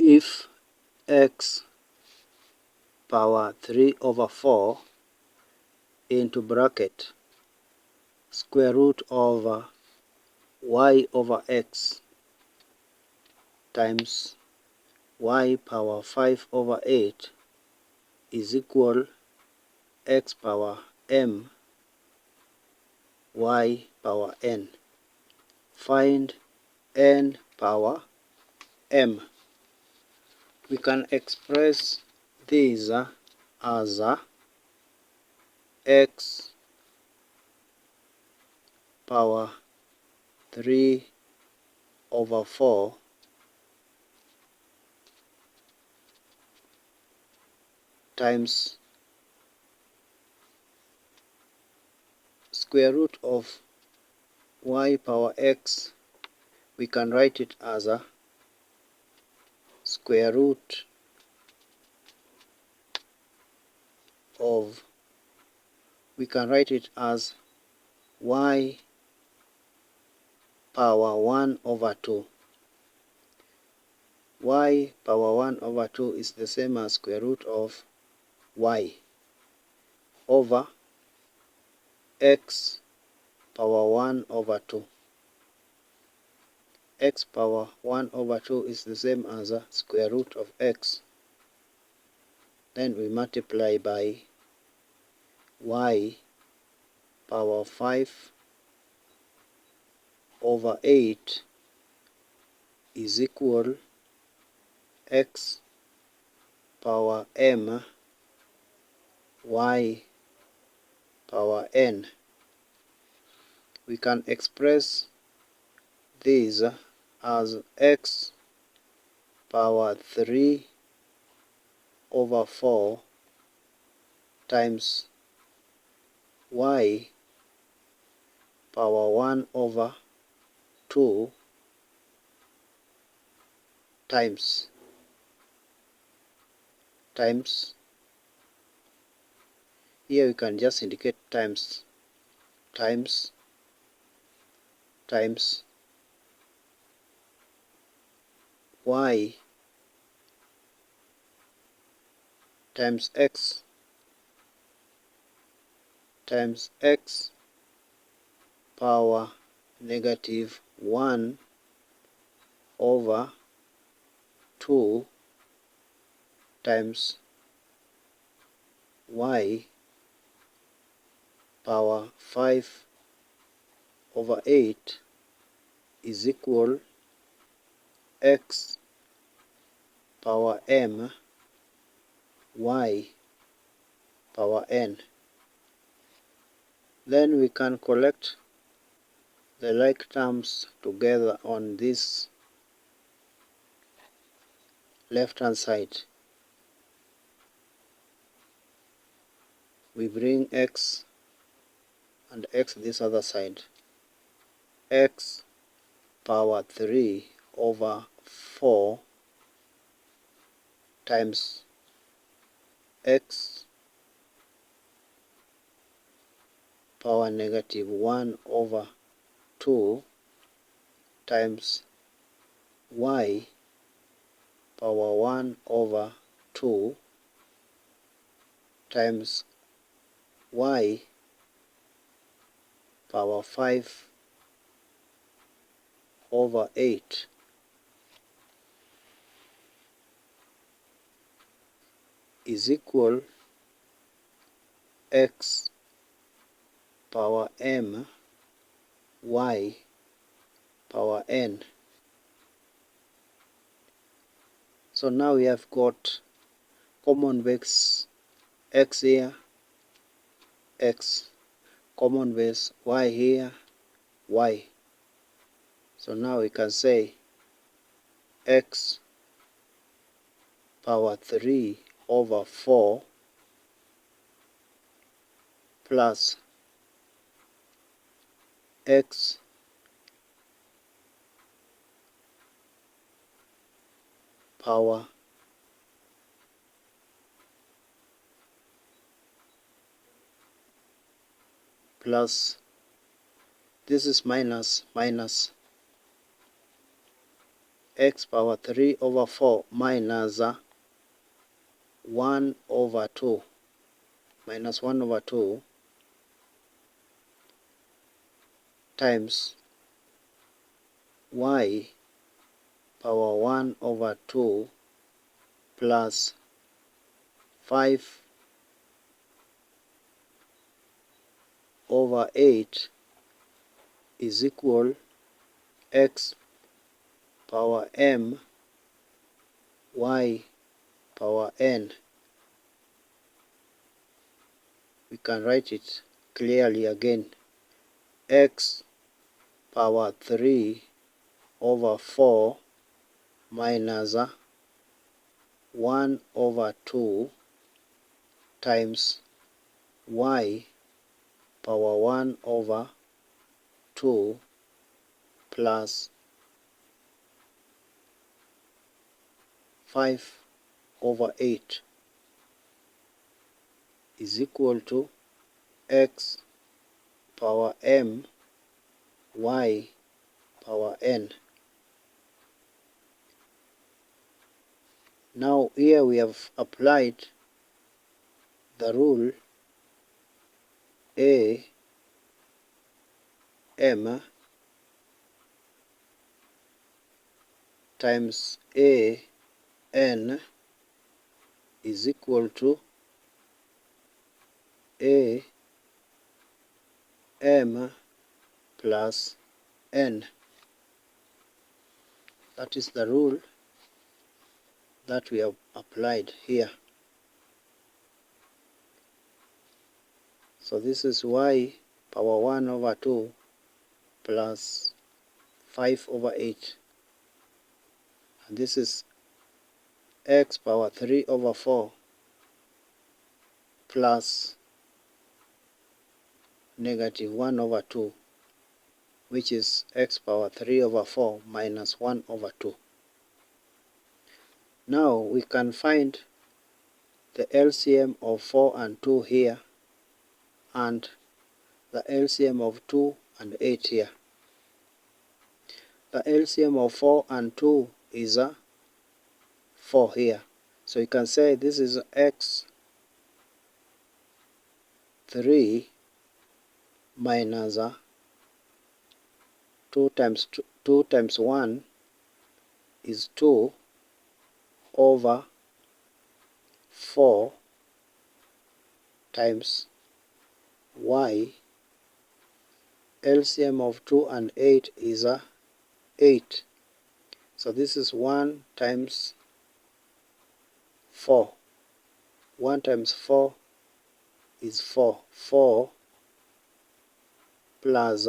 If x power 3 over 4 into bracket square root over y over x times y power 5 over 8 is equal x power m y power n. Find n power m. We can express these as x power 3 over 4 times square root of y power x. We can write it as a square root of, we can write it as y power 1 over 2. Y power 1 over 2 is the same as square root of y over x power 1 over 2. X power 1 over 2 is the same as a square root of x. Then we multiply by y power 5 over 8 is equal x power m y power n. We can express these as x power 3 over 4 times y power 1 over 2 times here we can just indicate times y times x power negative 1 over 2 times y power 5 over 8 is equal x power m y power n. Then we can collect the like terms together on this left hand side. We bring x and x this other side. X power 3 over 4 times x power negative 1 over 2 times y power 1 over 2 times y power 5 over 8 is equal x power m y power n. So now we have got common base x here, x, common base y here, y. So now we can say x power 3 over 4 plus x power plus, this is minus x power 3 over 4 minus 1 over 2 minus 1 over 2 times y power 1 over 2 plus 5 over 8 is equal x power m y power n. We can write it clearly again. X power 3 over 4 minus 1 over 2 times y power 1 over 2 plus 5 over 8 is equal to x power m y power n. Now here we have applied the rule a m times a n is equal to a m plus n. That is the rule that we have applied here. So this is y power 1 over 2 plus 5 over 8. And this is x power 3 over 4 plus negative 1 over 2, which is x power 3 over 4 minus 1 over 2. Now we can find the LCM of 4 and 2 here, and the LCM of 2 and 8 here. The LCM of 4 and 2 is 4 here. So you can say this is x 3 minus 2 times 1 is 2 over 4 times y. LCM of 2 and 8 is 8. So this is 1 times 4. 1 times 4 is 4. 4 plus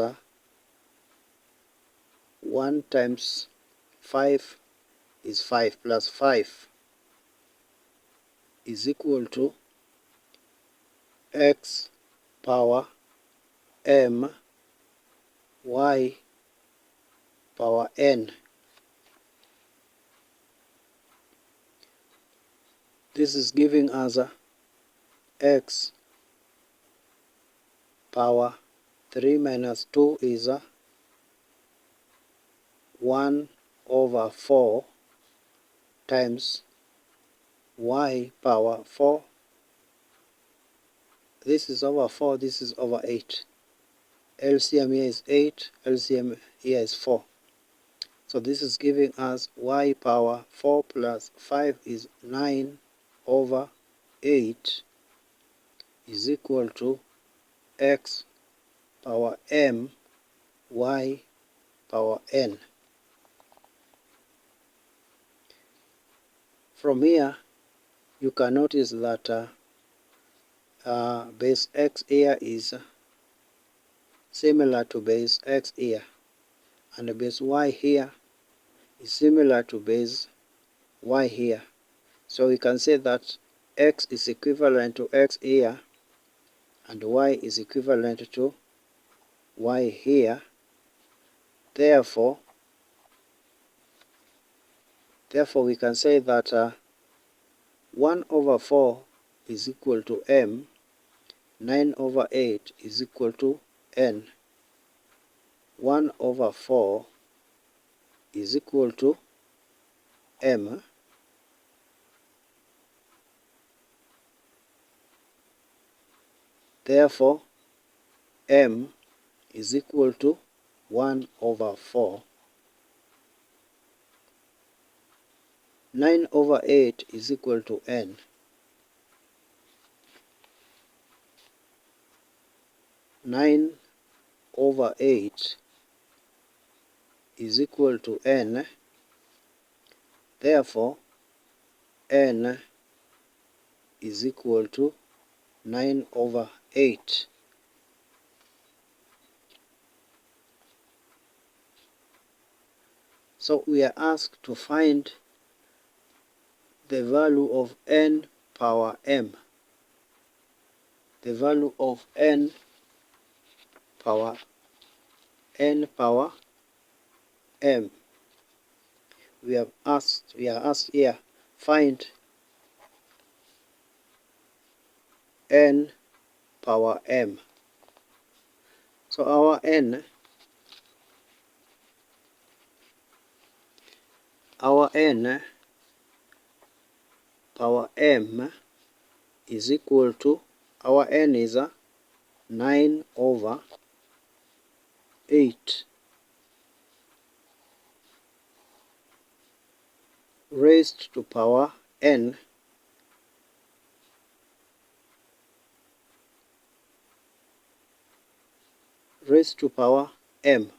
1 times 5 is 5 plus 5 is equal to x power m y power n. This is giving us x power 3 minus 2 is 1 over 4 times y power 4. This is over 4, this is over 8. LCM here is 8, LCM here is 4. So this is giving us y power 4 plus 5 is 9 over 8 is equal to x power m y power n. From here you can notice that base x here is similar to base x here, and base y here is similar to base y here. So we can say that x is equivalent to x here and y is equivalent to y here. Therefore we can say that 1 over 4 is equal to m, 9 over 8 is equal to n, 1 over 4 is equal to m. Therefore, m is equal to 1 over 4. 9 over 8 is equal to n. 9 over 8 is equal to n. Therefore, n is equal to 9 over 8. So we are asked to find the value of n power m. The value of n power m. We are asked here, find n power m. So our n power m is equal to, our n is 9 over 8 raised to power n raised to power m,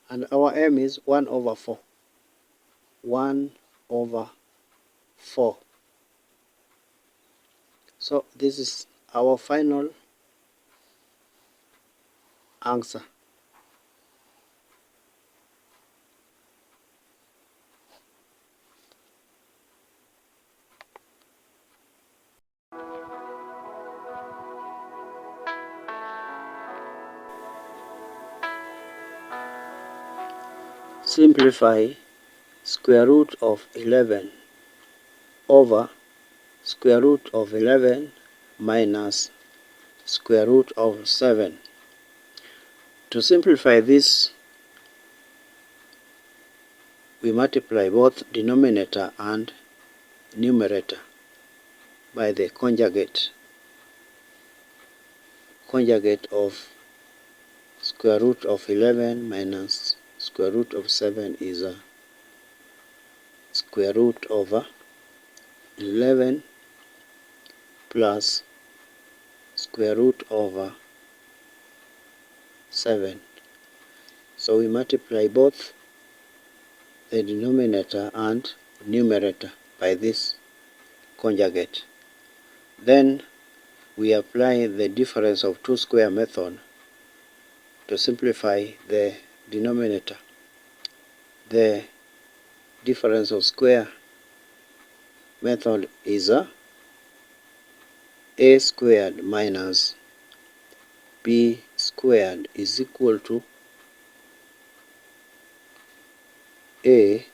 and our m is 1 over 4. 1 over 4. So this is our final answer. Simplify square root of 11 over square root of 11 minus square root of 7. To simplify this, we multiply both denominator and numerator by the conjugate of square root of 11 minus square root of 7 is square root over 11 plus square root over 7. So we multiply both the denominator and numerator by this conjugate. Then we apply the difference of two square method to simplify the denominator. The difference of square method is a squared minus b squared is equal to a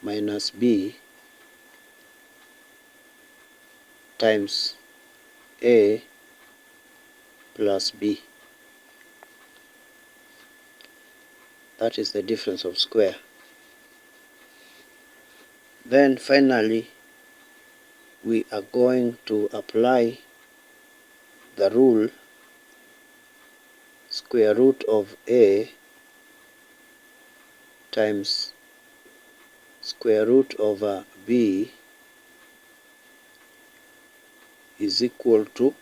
minus b times a plus b. That is the difference of square. Then finally, we are going to apply the rule square root of a times square root over b is equal to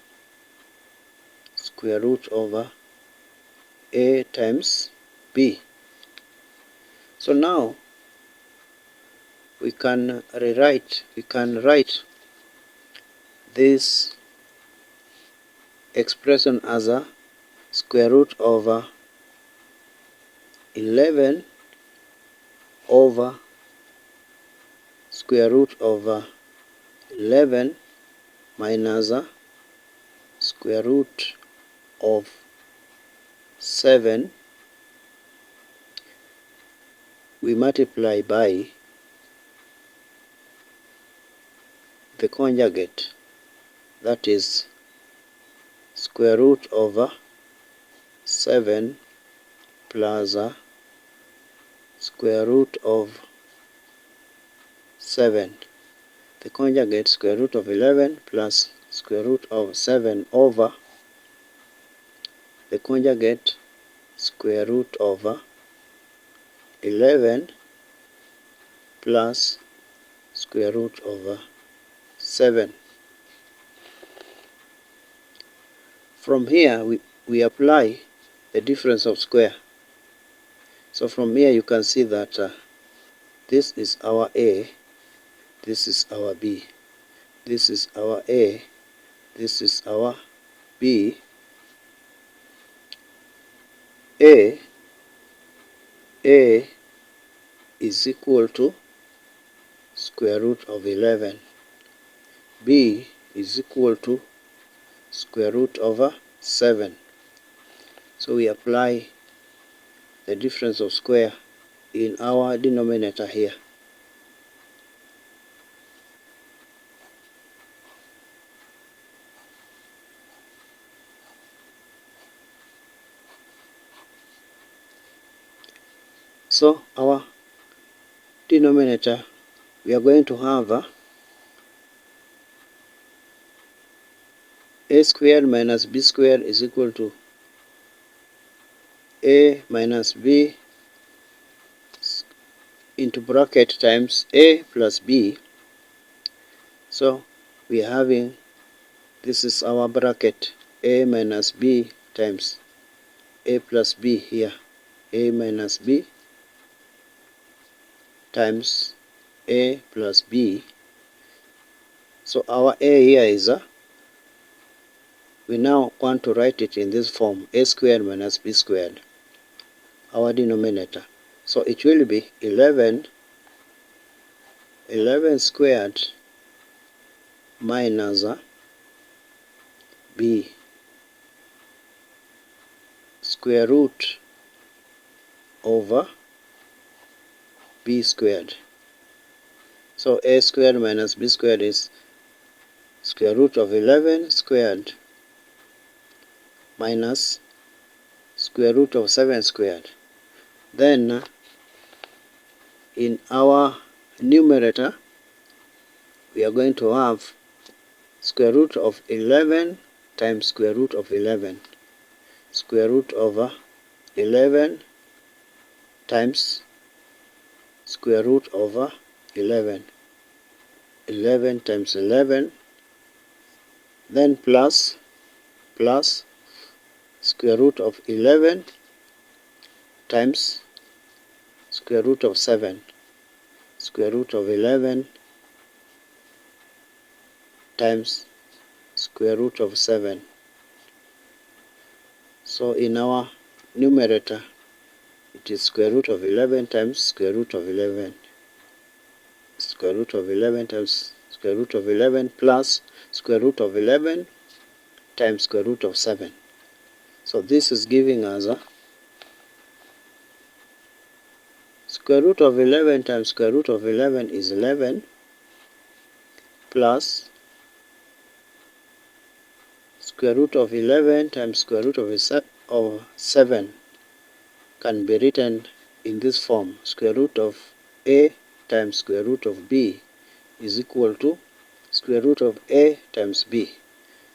square root over a times b. So now we can write this expression as a square root over 11 over square root over 11 minus a square root of 7. We multiply by the conjugate, that is square root over 7 plus square root of 7. The conjugate square root of 11 plus square root of 7 over the conjugate square root over 11 plus square root over 7. From here we apply the difference of square. So from here you can see that this is our A, this is our B, this is our A, this is our B. A is equal to square root of 11. B is equal to square root over 7. So we apply the difference of square in our denominator here. So our denominator, we are going to have a squared minus b squared is equal to a minus b into bracket times a plus b. So we are having, this is our bracket, a minus b times a plus b here, a minus b times a plus b. So our a here is we now want to write it in this form, a squared minus b squared, our denominator. So it will be 11 squared minus b square root over b squared. So a squared minus b squared is square root of 11 squared minus square root of 7 squared. Then in our numerator we are going to have square root of 11 times square root of 11. Square root over 11 times square root over 11. 11 times 11, then plus square root of 11 times square root of 7. Square root of 11 times square root of 7. So in our numerator it is square root of 11 times square root of 11. Square root of 11 times square root of 11 plus square root of 11 times square root of 7. So this is giving us square root of 11 times square root of 11 is 11 plus square root of 11 times square root of 7 can be written in this form. Square root of a times square root of b is equal to square root of a times b.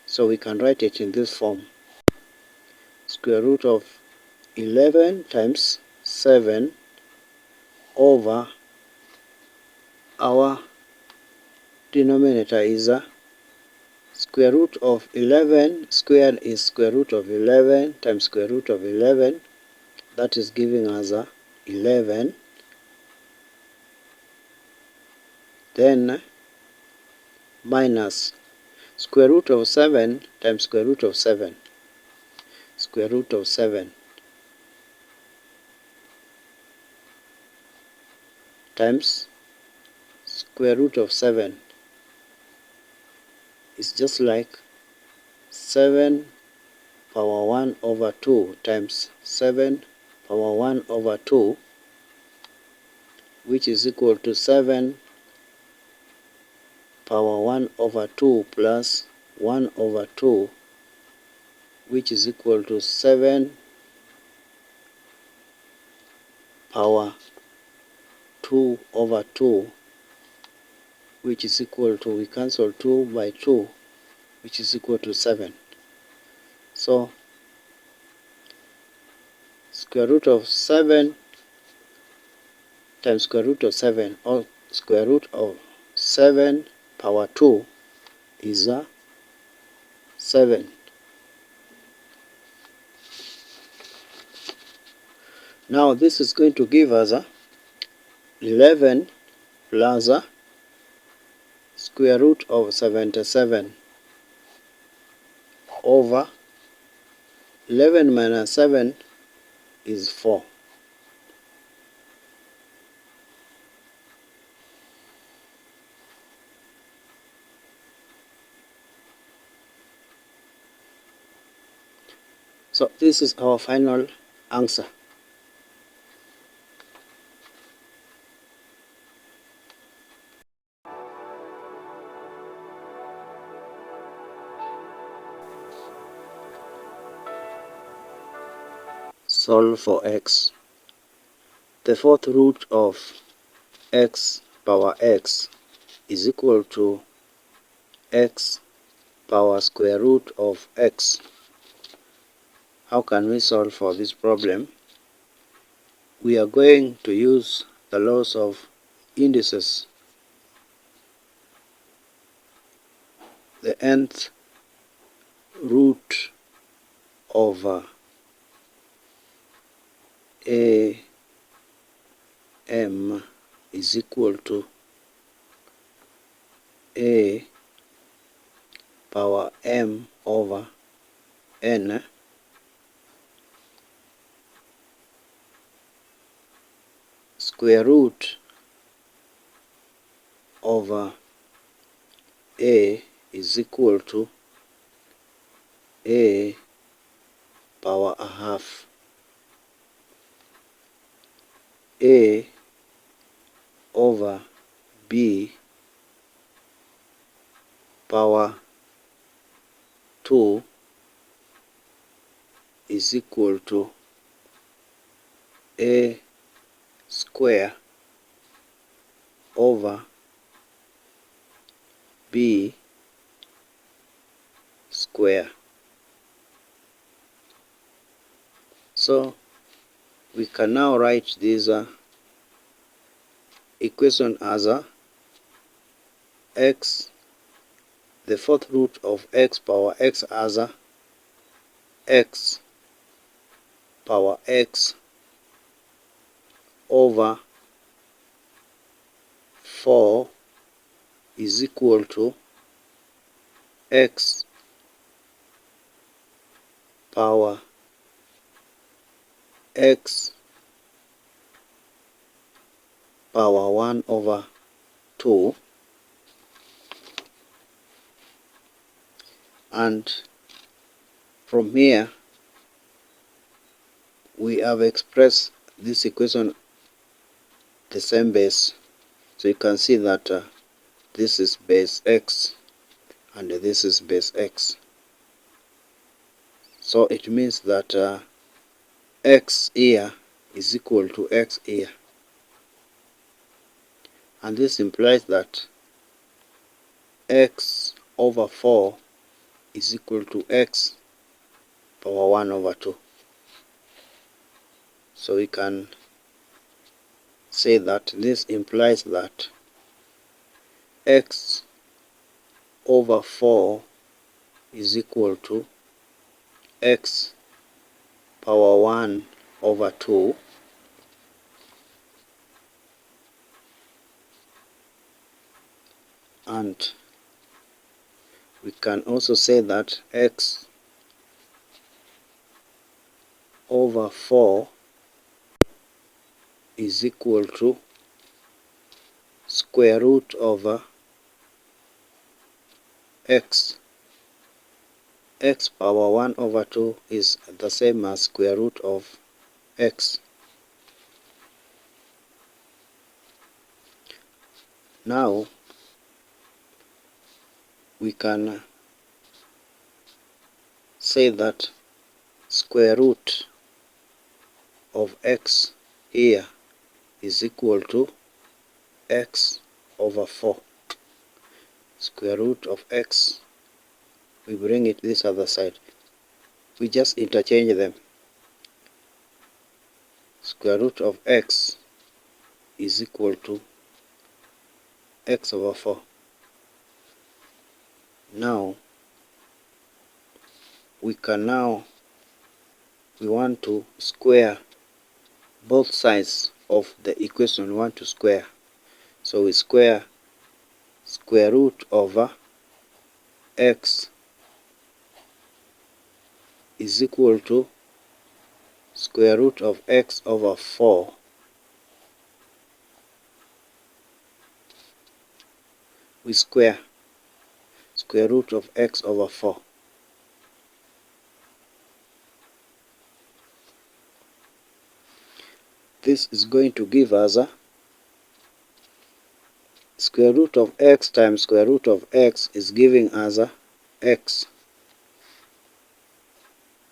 So we can write it in this form. Square root of 11 times 7 over our denominator is square root of 11 squared is square root of 11 times square root of 11. That is giving us 11. Then minus square root of 7 times square root of 7. Square root of 7 times square root of 7 is just like 7 power 1 over 2 times 7 power 1 over 2, which is equal to 7 power 1 over 2 plus 1 over 2, which is equal to 7 power 2 over 2, which is equal to, we cancel 2 by 2, which is equal to 7. So square root of 7 times square root of 7, or square root of 7 power 2 is 7. Now this is going to give us 11 plus square root of 77 over 11 minus 7 is 4. So this is our final answer. Solve for x. The fourth root of x power x is equal to x power square root of x. How can we solve for this problem? We are going to use the laws of indices. The nth root of a m is equal to a power m over n square root over a is equal to a power a half. A over b power 2 is equal to a square over b square. So we can now write this equation as x, the fourth root of x power x as x power x over 4 is equal to x power x power 1 over 2, and from here we have expressed this equation the same base. So you can see that this is base x and this is base x. So it means that x here is equal to x here. And this implies that x over 4 is equal to x power 1 over 2. So we can say that this implies that x over 4 is equal to x power 1 over 2 and we can also say that x over 4 is equal to square root over x. X power 1 over 2 is the same as square root of x. Now we can say that square root of x here is equal to x over 4. Square root of x, we bring it this other side. We just interchange them. Square root of x is equal to x over 4. Now, we want to square both sides of the equation we want to square. So we square root over x is equal to square root of x over 4 we square root of x over 4. This is going to give us a square root of x times square root of x is giving us a x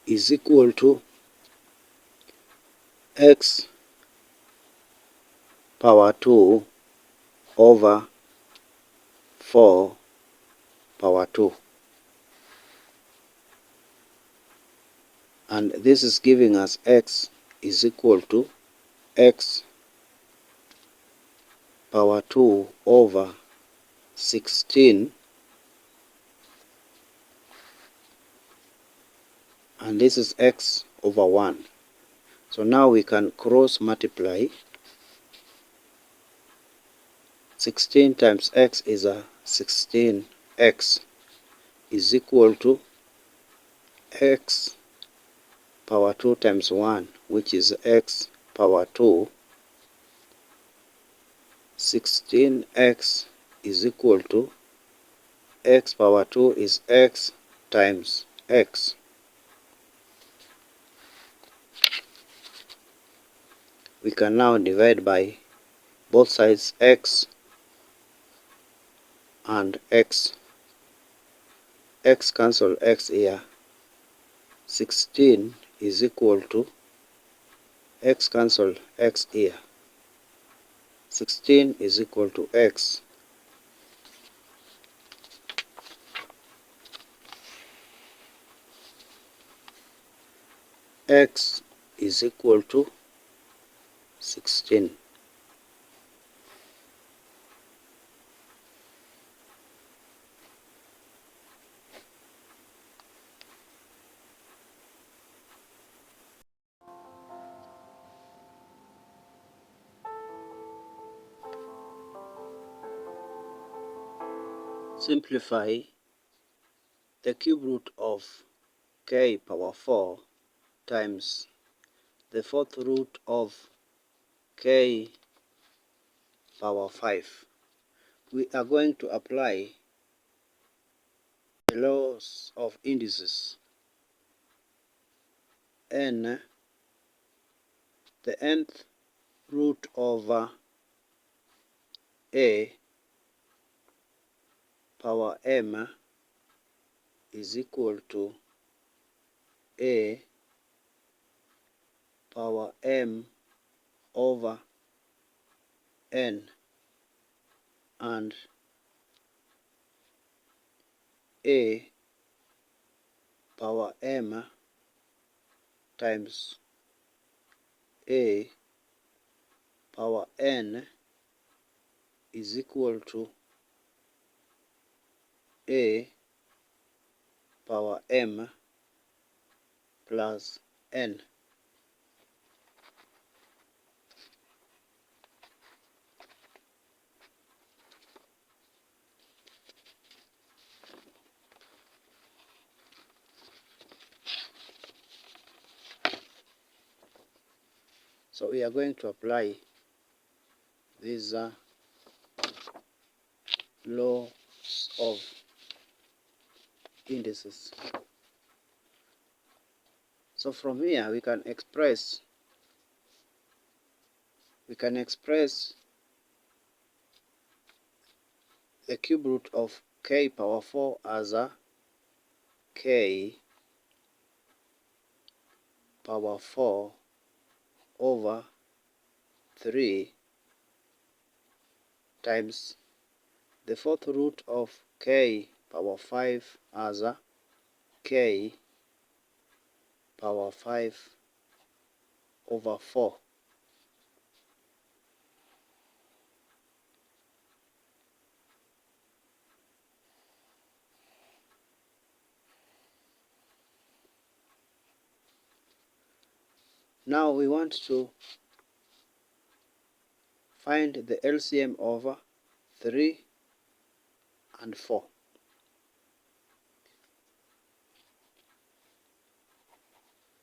is equal to x power 2 over 4 power 2. And this is giving us x is equal to x power 2 over 16, and this is x over 1. So now we can cross multiply. 16 times x is a 16x is equal to x power 2 times 1, which is x power 2. 16x is equal to x power 2 is x times x. We can now divide by both sides x and x. X cancel x here. 16 is equal to x cancel x here. 16 is equal to x. X is equal to 16. Simplify the cube root of k power 4 times the fourth root of k power 5. We are going to apply the laws of indices. N, the nth root over a power m is equal to a power m over n, and a power m times a power n is equal to a power m plus n. So we are going to apply these laws of indices. So from here we can express the cube root of k power 4 as a k power 4 over 3 times the fourth root of k power 5 as a k power 5 over 4. Now we want to find the LCM over 3 and 4.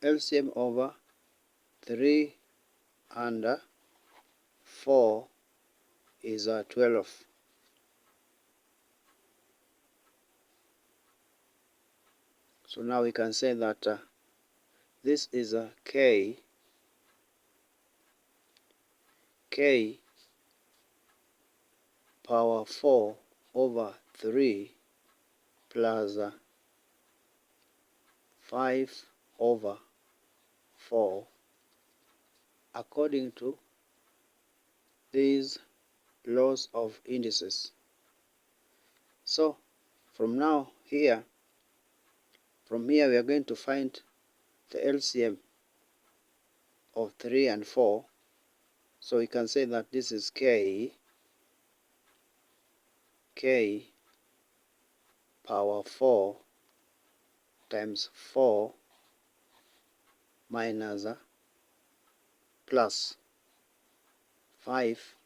LCM over 3 and 4 is 12. So now we can say that this is a k power 4 over 3 plus 5 over 4 according to these laws of indices. So from here we are going to find the LCM of 3 and 4. So we can say that this is k power 4 times 4 minus plus 5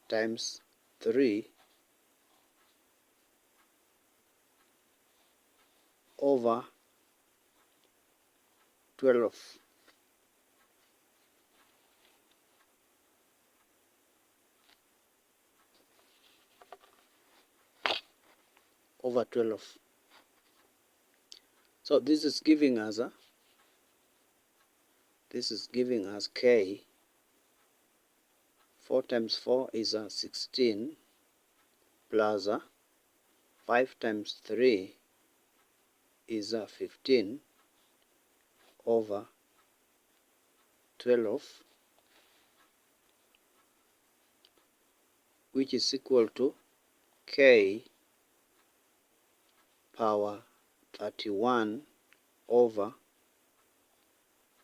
times 3 over 12. Over 12. So this is giving us k. 4 times 4 is 16 plus 5 times 3 is 15 over 12, which is equal to k power 31 over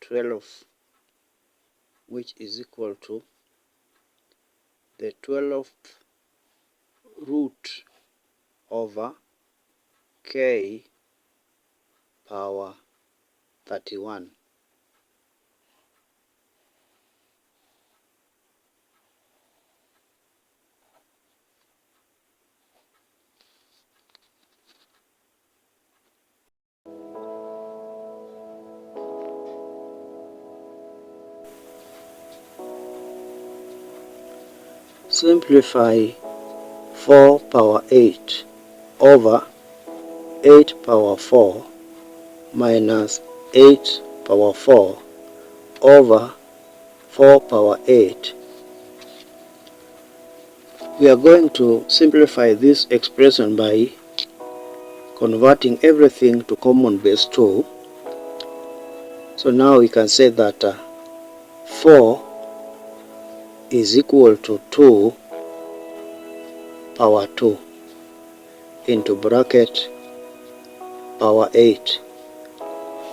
12, which is equal to the 12th root over k power 31. Simplify 4 power 8 over 8 power 4 minus 8 power 4 over 4 power 8. We are going to simplify this expression by converting everything to common base 2. So now we can say that 4 is equal to 2 power 2 into bracket power 8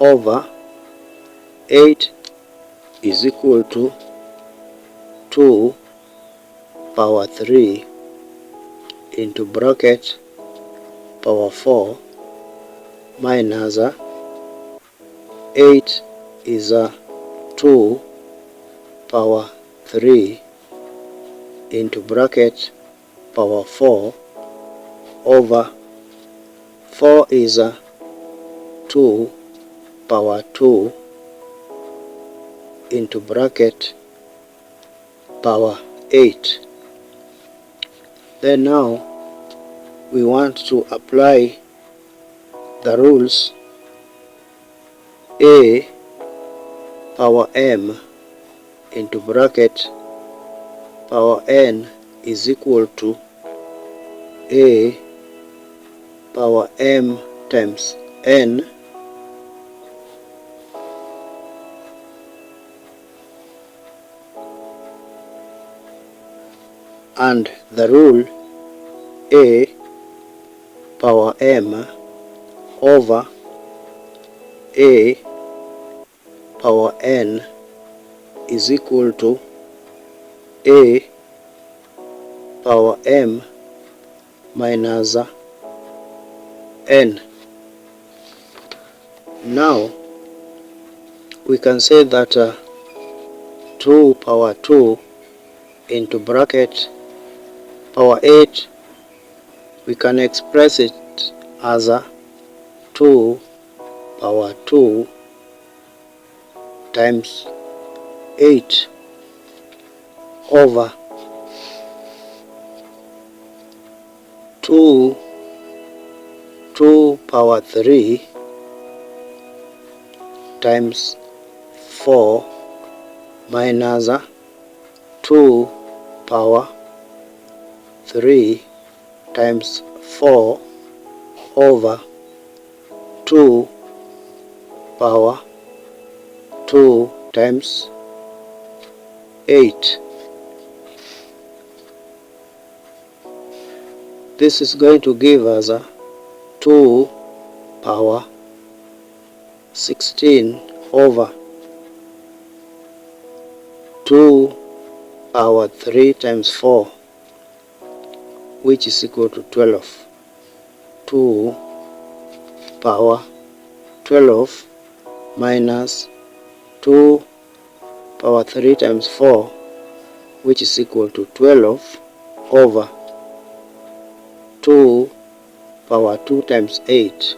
over 8 is equal to 2 power 3 into bracket power 4 minus 8 is 2 power 3 into bracket power 4 over 4 is 2 power 2 into bracket power 8. Then now we want to apply the rules a power m into bracket power n is equal to a power m times n and the rule a power m over a power n is equal to a power m minus n. Now we can say that 2 power 2 into bracket power 8, we can express it as 2 power 2 times 8 over 2 power 3 times 4 minus 2 power 3 times 4 over 2 power 2 times 8. This is going to give us 2 power 16 over 2 power 3 times 4, which is equal to 12. 2 power 12 minus 2 power 3 times 4, which is equal to 12 over 2 power 2 times 8,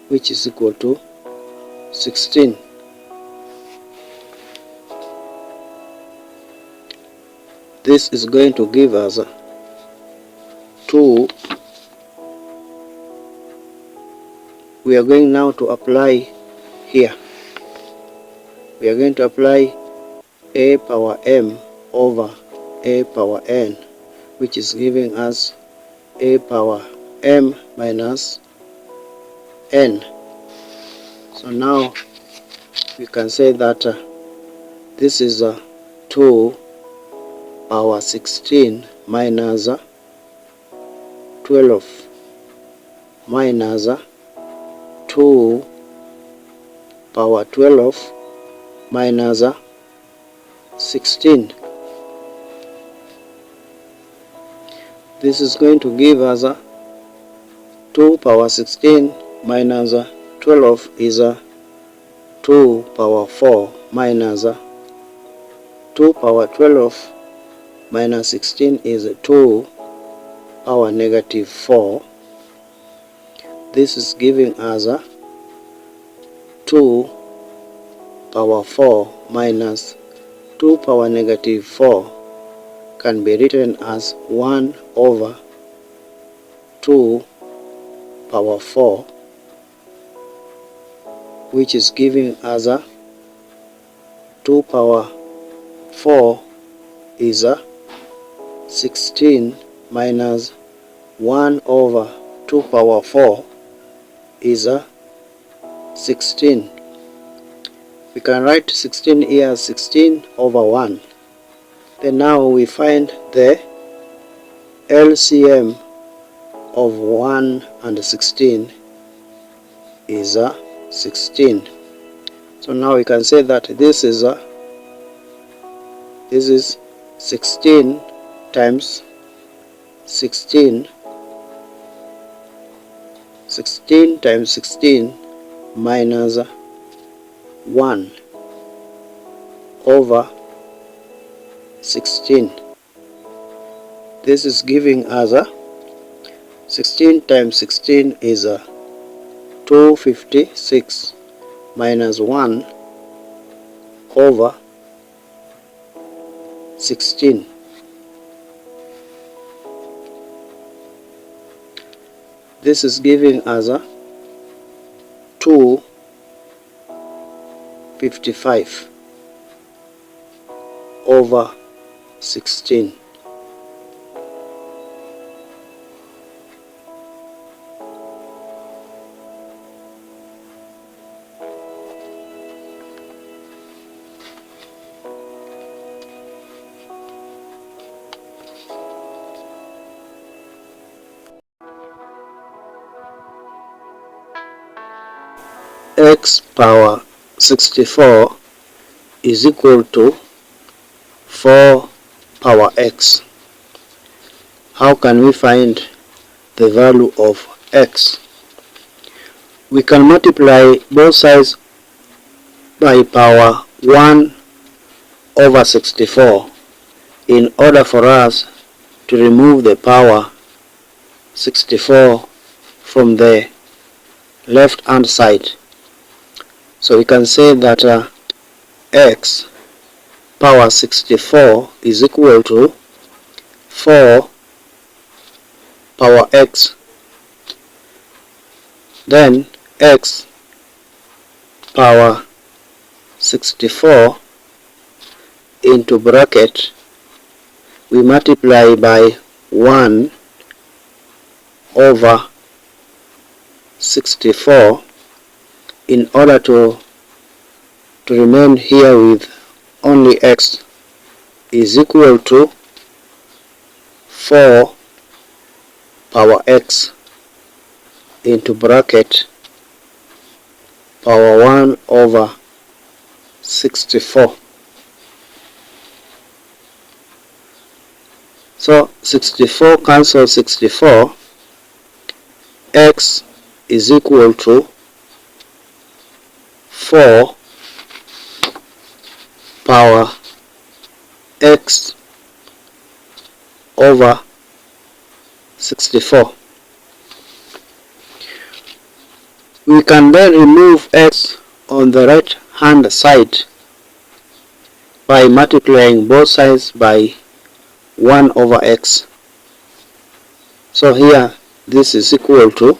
which is equal to 16. This is going to give us 2. We are going now to apply here. We are going to apply a power m over a power n, which is giving us a power m minus n. So now we can say that this is 2 power 16 minus 12 minus 2 power 12 minus 16. This is going to give us 2 power 16 minus 12 is 2 power 4 minus 2 power 12 minus 16 is 2 power negative 4. This is giving us 2 power 4 minus 2 power negative 4 can be written as 1 over 2 power 4, which is giving us 2 power 4 is 16 minus 1 over 2 power 4 is 16. We can write 16 here as 16 over 1. Then now we find the LCM of 1 and 16 is 16. So now we can say that this is 16 times 16. 16 times 16 minus 1 over 16. This is giving us 16 times 16 is 256 minus 1 over 16. This is giving us 255 over 16. x power 64 is equal to 4 power x. How can we find the value of x? We can multiply both sides by power 1 over 64 in order for us to remove the power 64 from the left hand side. So we can say that x power 64 is equal to 4 power x. Then x power 64 into bracket, we multiply by 1 over 64 in order to remain here with only x is equal to 4 power x into bracket power 1 over 64. So 64 cancels 64, x is equal to 4 power x over 64. We can then remove x on the right hand side by multiplying both sides by 1 over x. So here this is equal to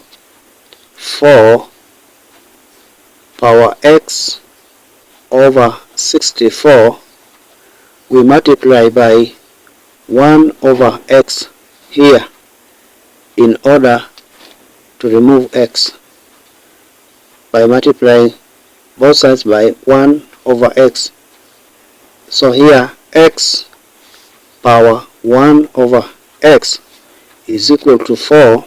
4 power x over 64. We multiply by 1 over x here in order to remove x by multiplying both sides by 1 over x. So here x power 1 over x is equal to 4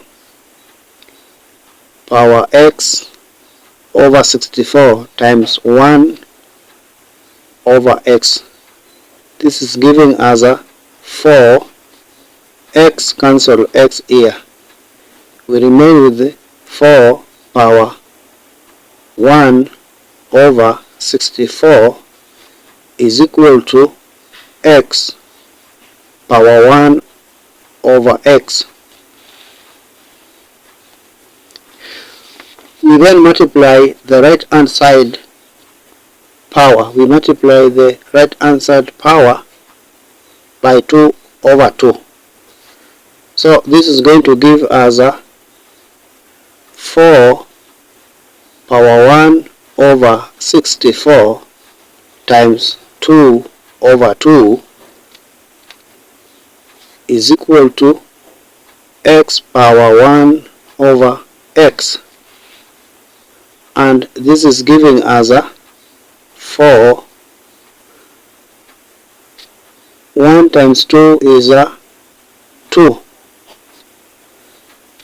power x over 64 times 1 over x. This is giving us a 4. X cancel x here. We remain with 4 power 1 over 64 is equal to x power 1 over x. We then multiply the right hand side power. We multiply the right hand side power by 2 over 2. So this is going to give us a 4 power 1 over 64 times 2 over 2 is equal to x power 1 over x, and this is giving us a 4. 1 times 2 is a 2.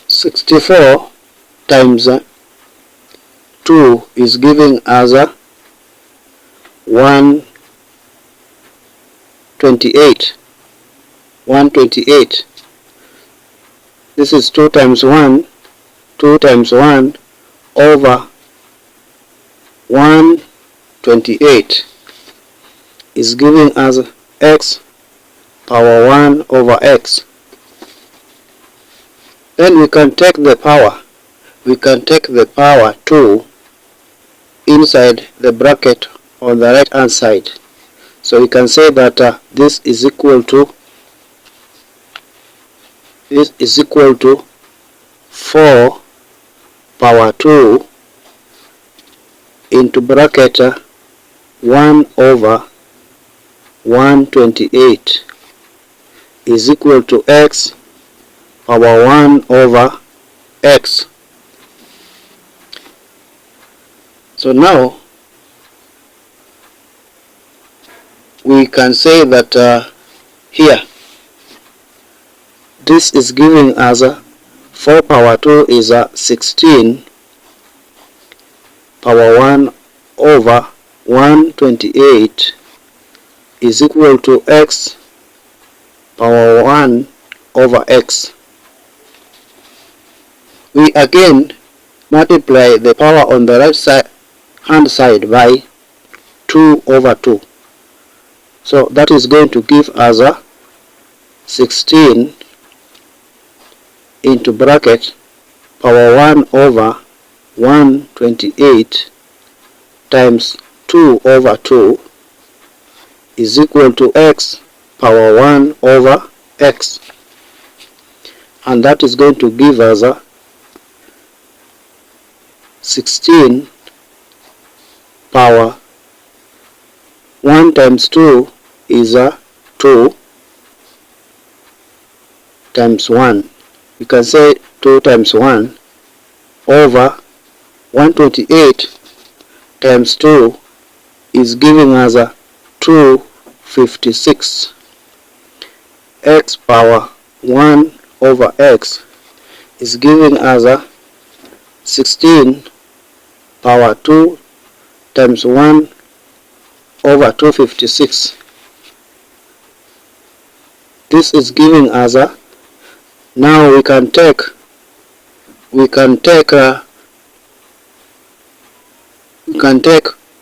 64 times 2 is giving us a 128. 128. This is 2 times 1. 2 times 1 over 128 is giving us x power 1 over x. Then we can take the power. We can take the power 2 inside the bracket on the right hand side. So we can say that this is equal to 4 power 2 into bracket 1 over 128 is equal to x power 1 over x. So now we can say that here this is giving us 4 power 2 is 16 power 1 over 128 is equal to x power 1 over x. We again multiply the power on the right hand side by 2 over 2. So that is going to give us a 16 into bracket power 1 over 128 times 2 over 2 is equal to x power 1 over x, and that is going to give us a 16 power 1 times 2 is a 2 times 1. We can say 2 times 1 over 128 times 2 is giving us a 256. X power 1 over x is giving us a 16 power 2 times 1 over 256. This is giving us a, now we can take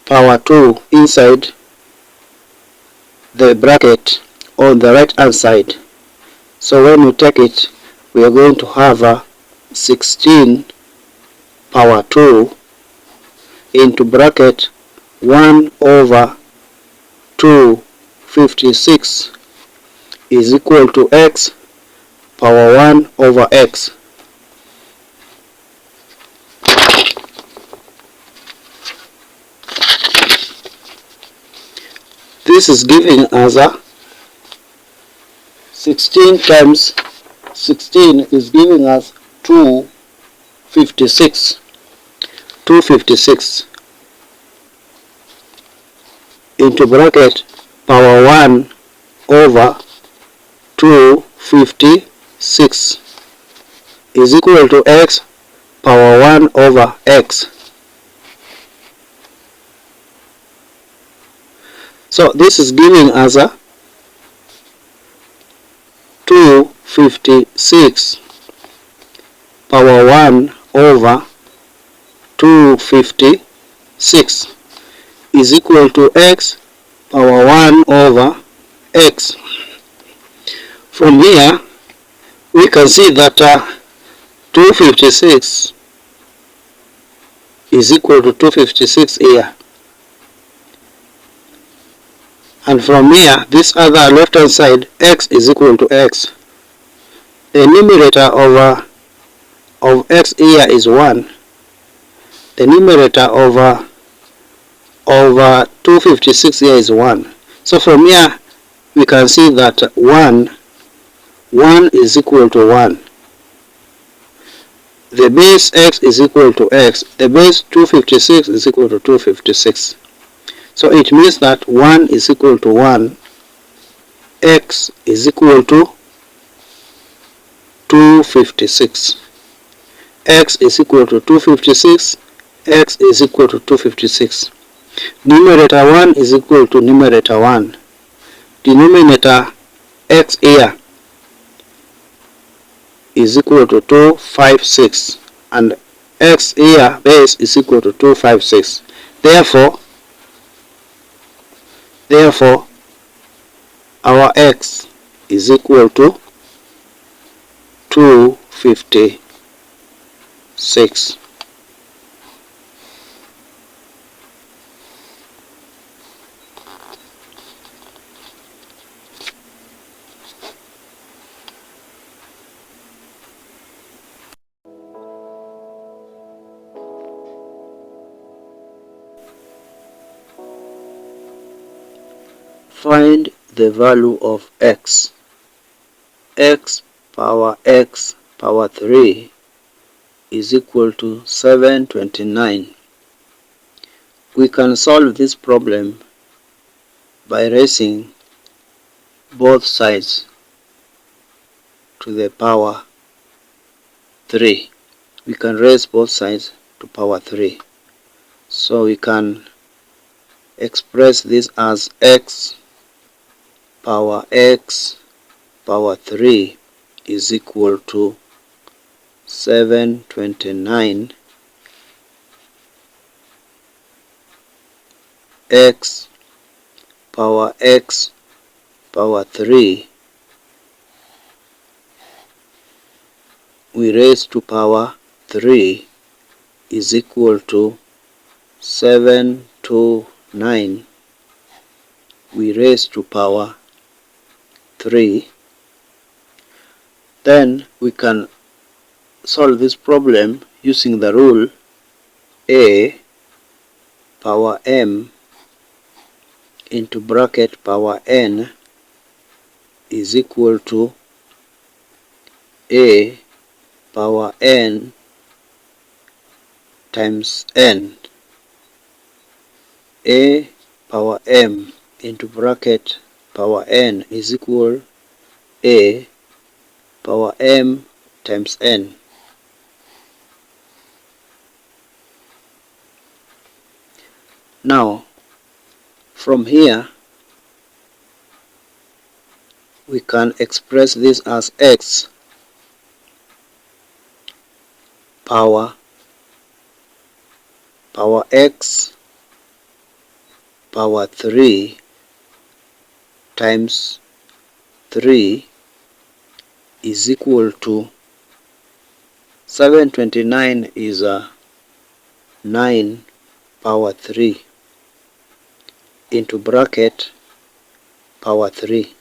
power 2 inside the bracket on the right hand side. So when we take it, we are going to have a 16 power 2 into bracket 1 over 256 is equal to x power 1 over x. This is giving us a 16 times 16 is giving us 256. 256 into bracket power 1 over 256 is equal to x power 1 over x. So this is giving us a 256 power 1 over 256 is equal to x power 1 over x. From here we can see that 256 is equal to 256 here, and from here this other left hand side x is equal to x. The numerator of x here is 1. The numerator over 256 here is 1. So from here we can see that 1 is equal to 1. The base x is equal to x. The base 256 is equal to 256. So it means that 1 is equal to 1. X is equal to 256. X is equal to 256. X is equal to 256. Numerator 1 is equal to numerator 1. Denominator x here is equal to 256, and x here base is equal to 256. Therefore our x is equal to 256. Find the value of x. X power 3 is equal to 729. We can solve this problem by raising both sides to the power 3. We can raise both sides to power 3. So we can express this as x power 3 is equal to 729 x power 3 we raise to power 3 is equal to 729 we raise to power 3. Then we can solve this problem using the rule a power m into bracket power n is equal to a power n times n. A power m into bracket power n is equal a power m times n. Now from here we can express this as x power x power 3 times 3 is equal to 729 is 9 power 3 into bracket power 3.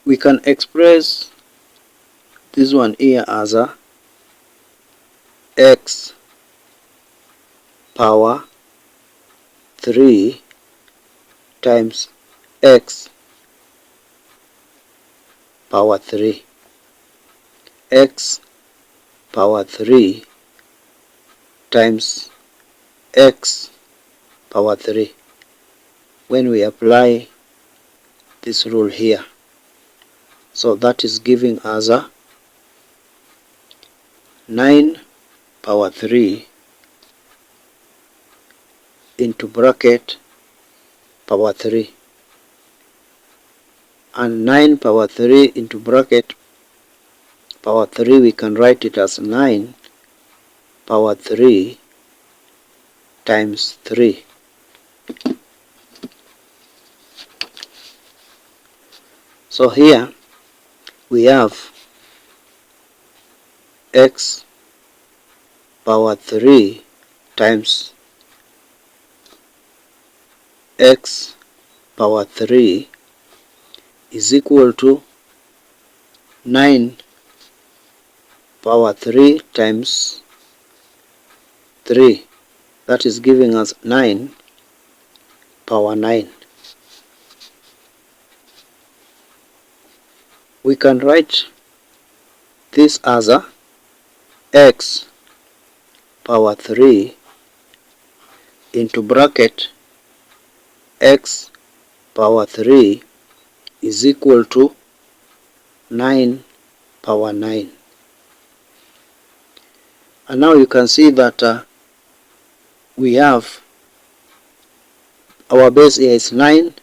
We can express this one here as a x power 3 times x power 3, x power 3 times x power 3 when we apply this rule here. So that is giving us a 9 power 3 into bracket power 3, and 9 power 3 into bracket power 3 we can write it as 9 power 3 times 3. So here we have x power 3 times x power 3 is equal to 9 power 3 times 3, that is giving us 9 power 9. We can write this as a x power 3 into bracket x power 3 is equal to 9 power 9. And now you can see that we have our base here is 9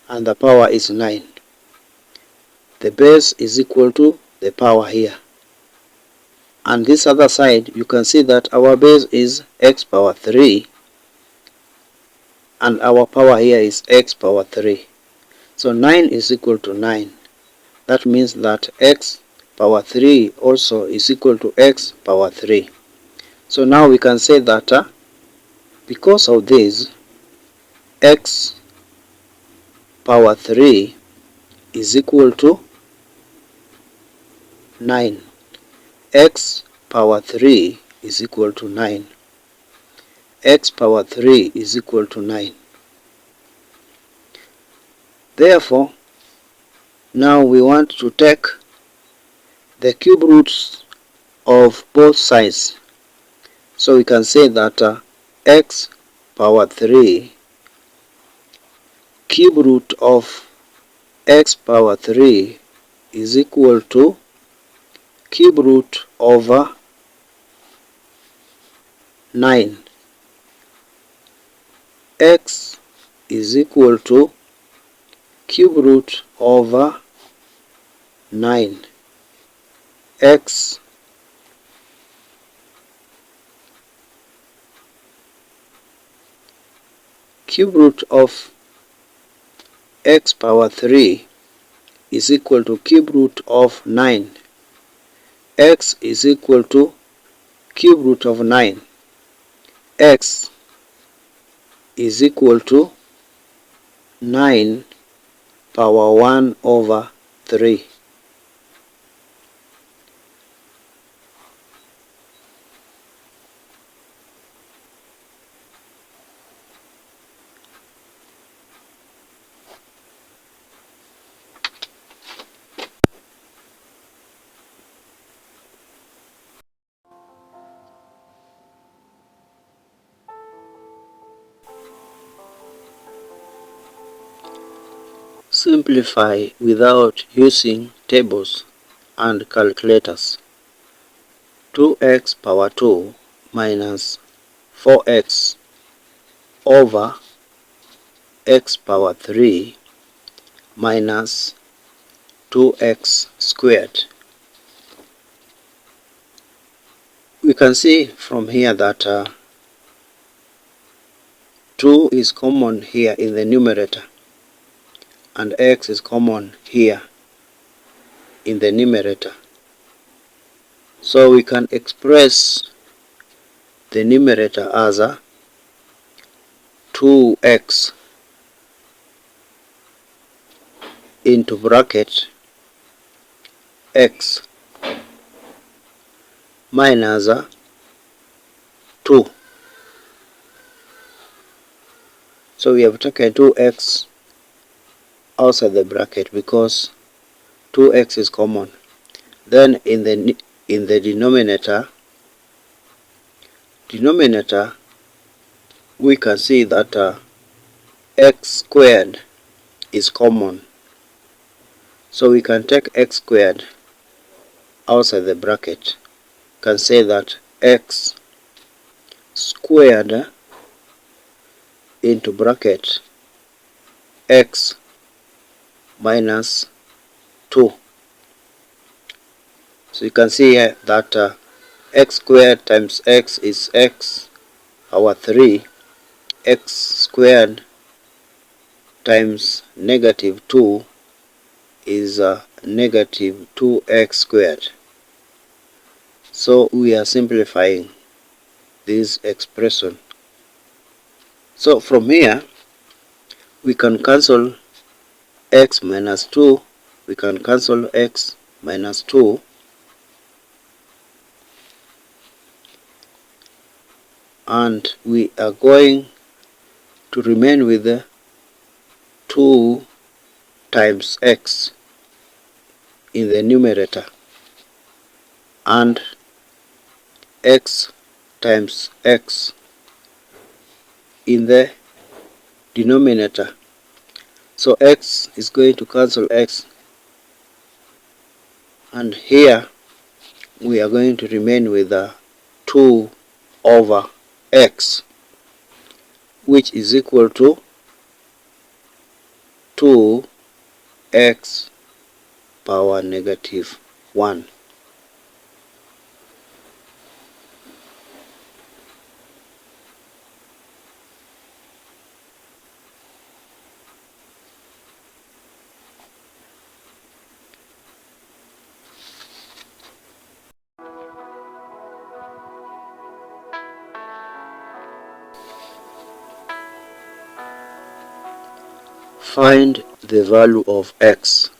and the power is 9. The base is equal to the power here. And this other side you can see that our base is x power 3 and our power here is x power 3. So 9 is equal to 9. That means that x power 3 also is equal to x power 3. So now we can say that because of this, x power 3 is equal to 9. X power 3 is equal to 9. X power 3 is equal to 9. Therefore, now we want to take the cube roots of both sides. So we can say that x power 3 cube root of x power 3 is equal to cube root over 9. X is equal to cube root over 9. X cube root of x power 3 is equal to cube root of 9. X is equal to cube root of 9. X is equal to 9 power 1 over 3. Simplify without using tables and calculators. 2x power 2 minus 4x over x power 3 minus 2x squared. We can see from here that 2 is common here in the numerator and x is common here in the numerator. So we can express the numerator as 2x into bracket x minus 2. So we have taken 2x outside the bracket because 2x is common. Then in the denominator we can see that x squared is common. So we can take x squared outside the bracket. Can say that x squared into bracket x minus 2. So you can see here that x squared times x is x power 3. X squared times negative 2 is negative 2x squared. So we are simplifying this expression. So from here we can cancel x minus 2, we can cancel x minus 2, and we are going to remain with 2 times x in the numerator and x times x in the denominator. So x is going to cancel x, and here we are going to remain with 2 over x, which is equal to 2x power negative 1. Find the value of x.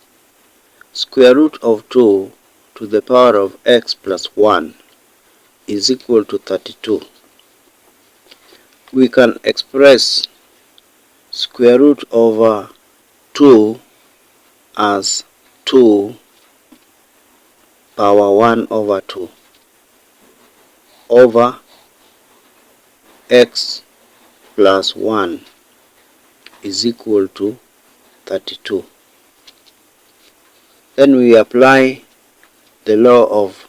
Square root of 2 to the power of x plus 1 is equal to 32. We can express square root over 2 as 2 power 1 over 2 over x plus 1 is equal to 32. Then we apply the law of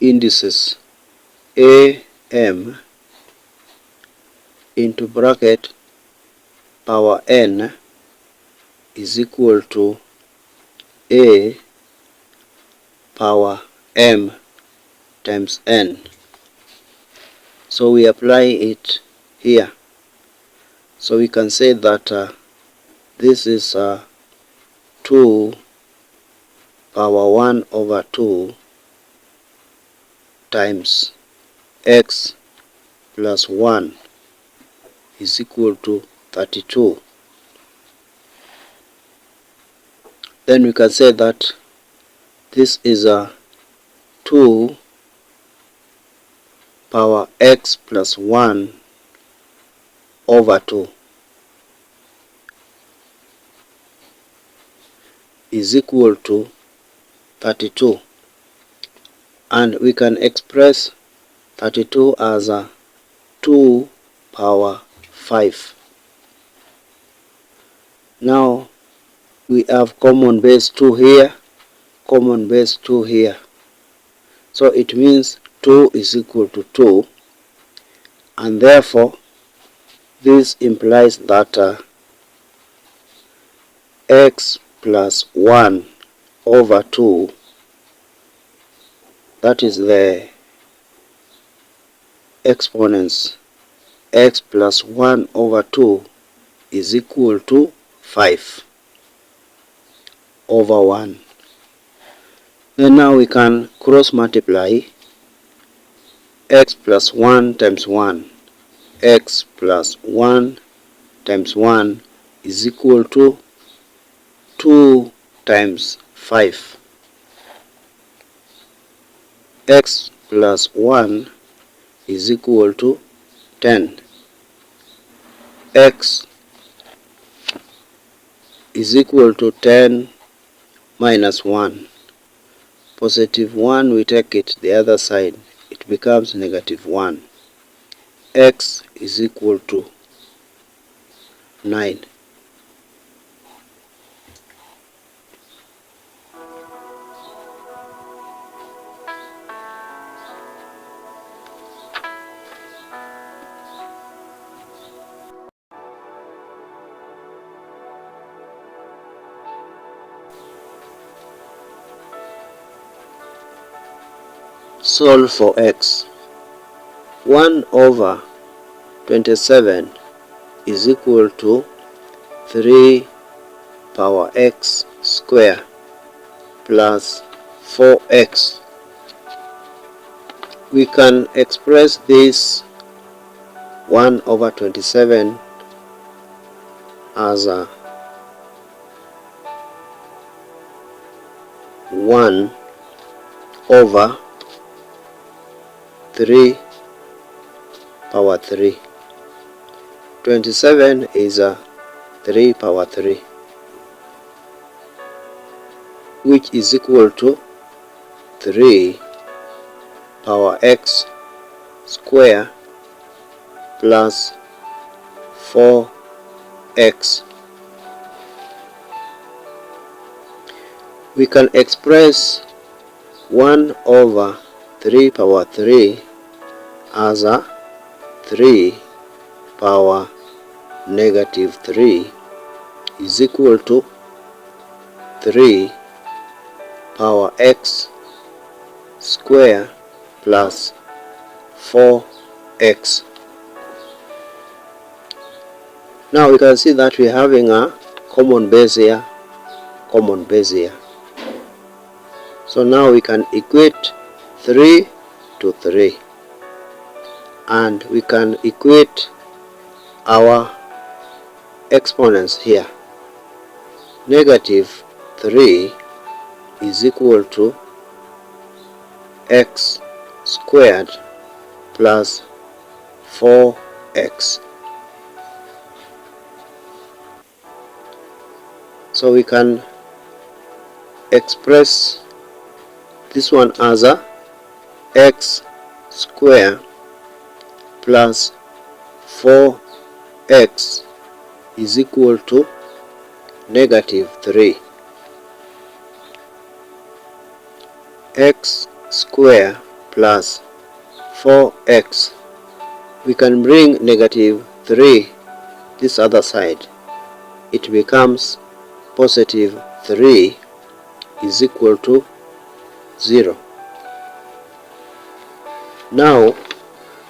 indices. A m into bracket power n is equal to a power m times n. So we apply it here. So we can say that this is 2 power 1 over 2 times x plus 1 is equal to 32. Then we can say that this is 2 power x plus 1 over 2 is equal to 32, and we can express 32 as 2 power 5. Now we have common base 2 here, common base 2 here. So it means 2 is equal to 2, and therefore this implies that x plus 1 over 2, that is the exponents, x plus 1 over 2 is equal to 5 over 1. Then now we can cross multiply x plus 1 times 1. X plus 1 times 1 is equal to 2 times 5. X plus 1 is equal to 10. X is equal to 10 minus 1. Positive 1, we take it the other side, it becomes negative 1. X is equal to 9. Solve for x. 1 over 27 is equal to 3 power x square plus 4x. We can express this 1 over 27 as 1 over 3 power 3. 27 is 3 power 3, which is equal to 3 power x square plus 4x. We can express 1 over 3 power 3 as 3 power negative 3 is equal to 3 power x square plus 4x. Now we can see that we're having a common base here, common base here. So now we can equate 3 to 3, and we can equate our exponents here. Negative 3 is equal to x squared plus 4x. So we can express this one as a x square plus 4x is equal to negative 3. X square plus 4x we can bring negative 3 this other side. It becomes positive 3 is equal to 0. Now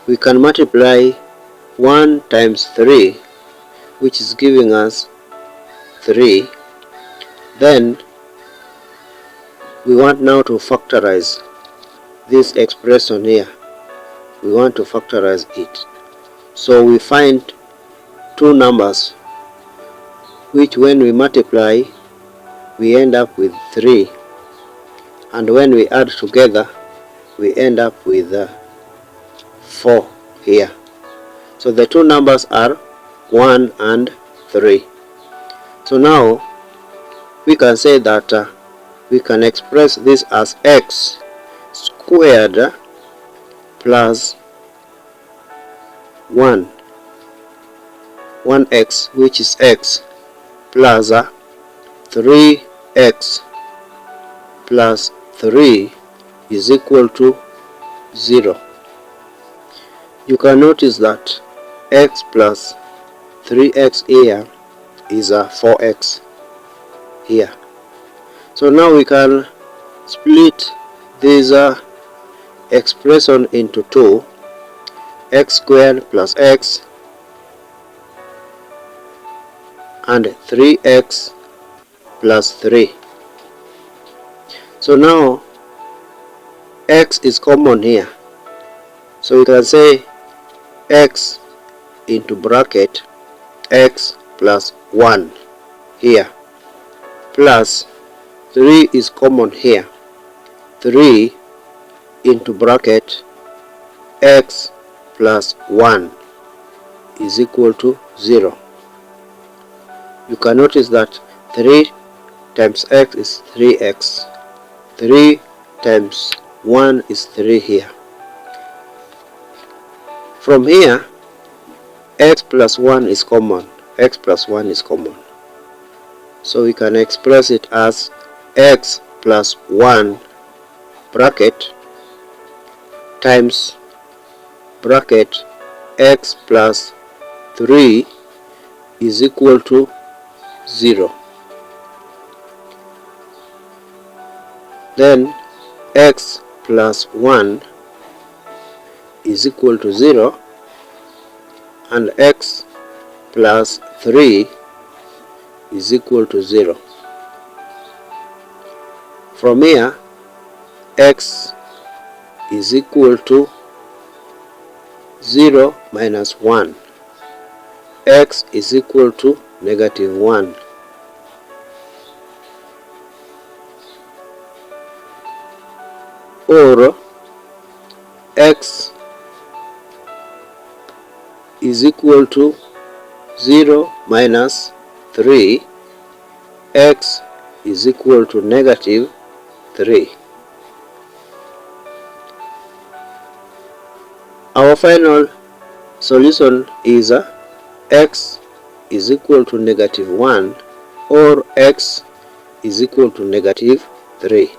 we can multiply 1 times 3, which is giving us 3. Then we want now to factorize this expression here. We want to factorize it. So we find two numbers which when we multiply we end up with 3, and when we add together we end up with 4 here. So the two numbers are 1 and 3. So now we can say that we can express this as x squared plus 1x, which is x, plus 3x plus 3 is equal to 0. You can notice that x plus 3x here is 4x here. So now we can split this expression into two, x squared plus x and 3x plus 3. So now x is common here, so we can say x into bracket x plus 1 here, plus 3 is common here, 3 into bracket x plus 1 is equal to 0. You can notice that 3 times x is 3x, 3 times 1 is 3 here. From here, x plus 1 is common, x plus 1 is common. So we can express it as x plus 1 bracket times bracket x plus 3 is equal to 0. Then x plus 1 is equal to 0 and x plus 3 is equal to 0. From here, x is equal to 0 minus 1. X is equal to negative 1. Or x is equal to 0 minus 3. X is equal to negative 3. Our final solution is x is equal to negative 1 or x is equal to negative 3.